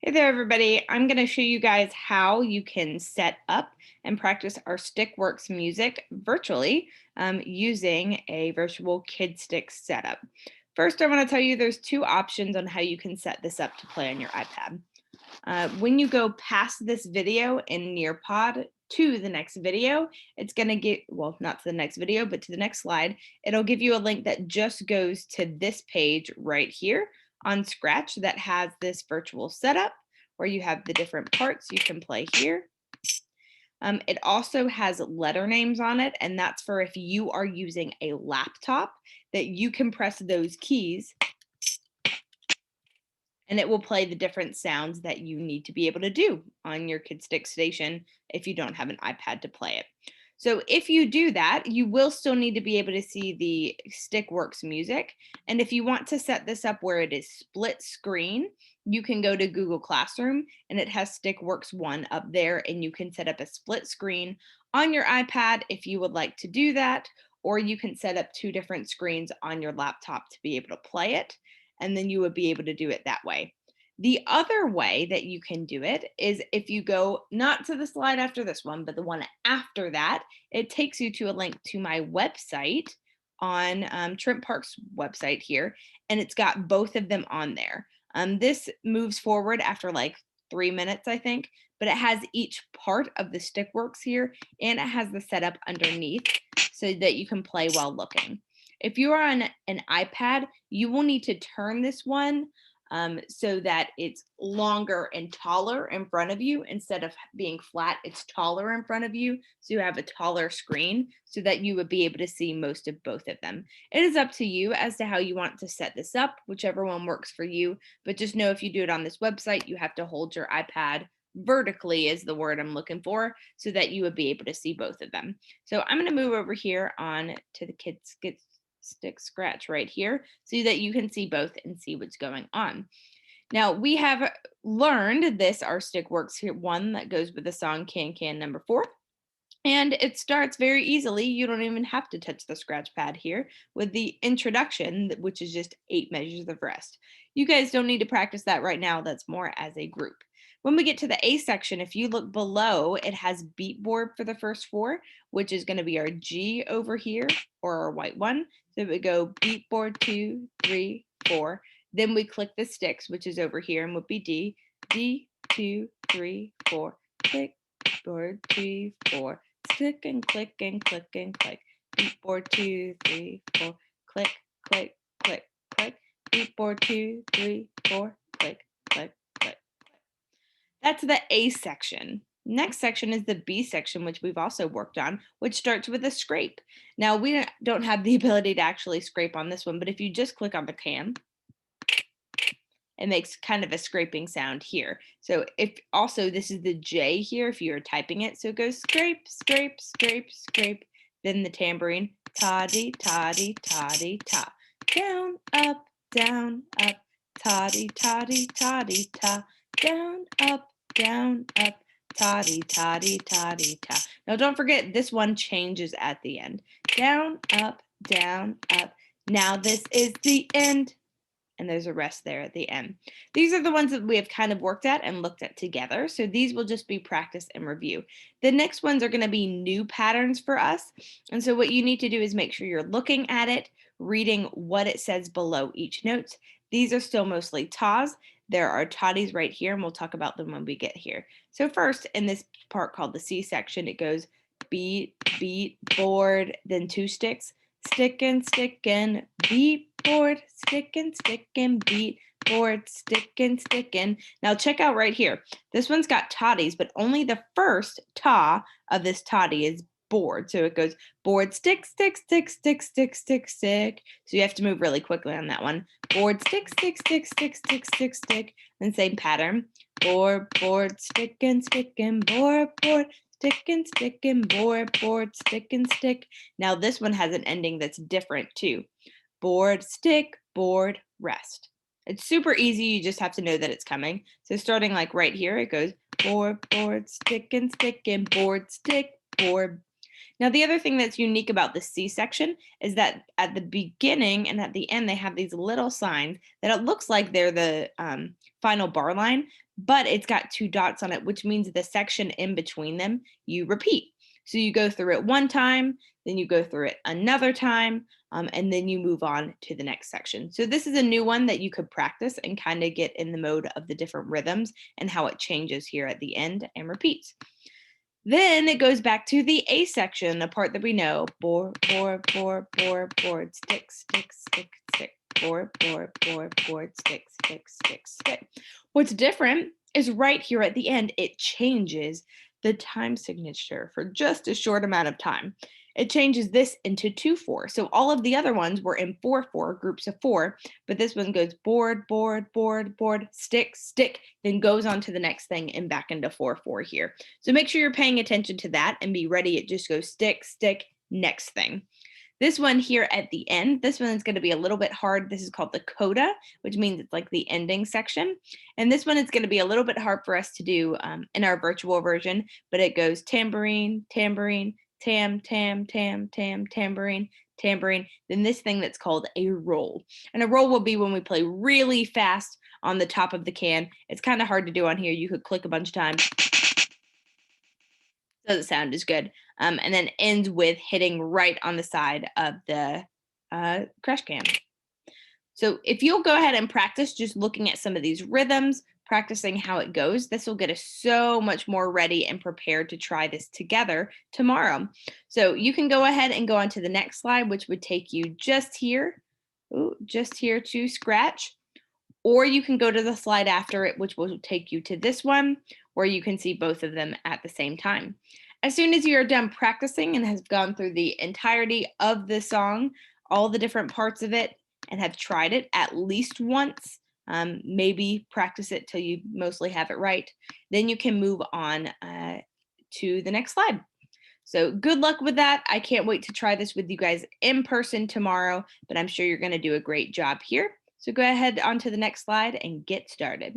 Hey there, everybody. I'm going to show you guys how you can set up and practice our Stickworks music virtually using a virtual Kidstix setup. First, I want to tell you there's two options on how you can set this up to play on your iPad. When you go past this video in Nearpod to the next video, it's going to get, well, not to the next video, but to the next slide. It'll give you a link that just goes to this page right here on Scratch that has this virtual setup where you have the different parts you can play here. It also has letter names on it, and that's for if you are using a laptop that you can press those keys and it will play the different sounds that you need to be able to do on your Kidstix station if you don't have an iPad to play it. So if you do that, you will still need to be able to see the Stickworks music. And if you want to set this up where it is split screen, you can go to Google Classroom and it has Stickworks 1 up there, and you can set up a split screen on your iPad if you would like to do that, or you can set up two different screens on your laptop to be able to play it, and then you would be able to do it that way. The other way that you can do it is if you go not to the slide after this one, but the one after that, it takes you to a link to my website on Trent Park's website here, and it's got both of them on there. This moves forward after like 3 minutes, I think, but it has each part of the Stickworks here, and it has the setup underneath so that you can play while looking. If you are on an iPad, you will need to turn this one so that it's longer and taller in front of you. Instead of being flat, it's taller in front of you. So you have a taller screen so that you would be able to see most of both of them. It is up to you as to how you want to set this up, whichever one works for you. But just know if you do it on this website, you have to hold your iPad vertically is the word I'm looking for, so that you would be able to see both of them. So I'm going to move over here on to the Kidstix Scratch right here so that you can see both and see what's going on. Now we have learned this, our Stickworks here one that goes with the song Can number 4. And it starts very easily. You don't even have to touch the scratch pad here with the introduction, which is just 8 measures of rest. You guys don't need to practice that right now. That's more as a group. When we get to the A section, if you look below, it has beat board for the first 4, which is going to be our G over here, or our white one. So we go beat board 2, 3, 4. Then we click the sticks, which is over here and would be D. D, 2, 3, 4. Click board 3, 4. Stick and click and click and click. Beat board 2, 3, 4. Click, click, click, click. Beat board 2, 3, 4. Click, click, click. That's the A section. Next section is the B section, which we've also worked on, which starts with a scrape. Now, we don't have the ability to actually scrape on this one, but if you just click on the can, it makes kind of a scraping sound here. So if also this is the J here, if you're typing it, so it goes scrape, scrape, scrape, scrape. Then the tambourine, toddy, toddy, toddy, ta. Down, up, toddy, toddy, toddy, ta. Down, up, toddy, toddy, toddy, ta. Now don't forget, this one changes at the end. Down, up, down, up. Now this is the end. And there's a rest there at the end. These are the ones that we have kind of worked at and looked at together. So these will just be practice and review. The next ones are going to be new patterns for us. And so what you need to do is make sure you're looking at it, reading what it says below each note. These are still mostly tas. There are toddies right here, and we'll talk about them when we get here. So first, in this part called the C section, it goes beat, beat, board, then 2 sticks. Stickin', stickin', beat, board, stickin', stickin', beat, board, stickin', stickin'. Now check out right here. This one's got toddies, but only the first ta of this toddy is board. So it goes board, stick, stick, stick, stick, stick, stick, stick. So you have to move really quickly on that one. Board, stick, stick, stick, stick, stick, stick, stick. Then same pattern. Board, board, stickin', stickin', board, board, stickin', board, board, stick. Now this one has an ending that's different too. Board, stick, board, rest. It's super easy. You just have to know that it's coming. So starting like right here, it goes board, board, stickin', board, stick, board. Now, the other thing that's unique about the C section is that at the beginning and at the end, they have these little signs that it looks like they're the final bar line, but it's got two dots on it, which means the section in between them, you repeat. So you go through it one time, then you go through it another time, and then you move on to the next section. So this is a new one that you could practice and kind of get in the mode of the different rhythms and how it changes here at the end and repeats. Then it goes back to the A section, the part that we know. Board, stick, stick, stick, stick. Board, stick, stick, stick, stick. What's different is right here at the end, it changes the time signature for just a short amount of time. It changes this into 2/4. So all of the other ones were in 4/4, groups of 4, but this one goes board, stick, stick, then goes on to the next thing and back into 4/4 here. So make sure you're paying attention to that and be ready. It just goes stick, stick, next thing. This one here at the end, this one is going to be a little bit hard. This is called the coda, which means it's like the ending section. And this one is going to be a little bit hard for us to do in our virtual version, but it goes tambourine, tambourine, tam, tam, tam, tam, tambourine, tambourine. Then this thing that's called a roll. And a roll will be when we play really fast on the top of the can. It's kind of hard to do on here. You could click a bunch of times. Doesn't sound as good. And then ends with hitting right on the side of the crush can. So if you'll go ahead and practice just looking at some of these rhythms, practicing how it goes, this will get us so much more ready and prepared to try this together tomorrow. So you can go ahead and go on to the next slide, which would take you just here to scratch. Or you can go to the slide after it, which will take you to this one, where you can see both of them at the same time. As soon as you are done practicing and have gone through the entirety of the song, all the different parts of it, and have tried it at least once, maybe practice it till you mostly have it right, then you can move on to the next slide. So good luck with that. I can't wait to try this with you guys in person tomorrow, but I'm sure you're going to do a great job here. So go ahead on to the next slide and get started.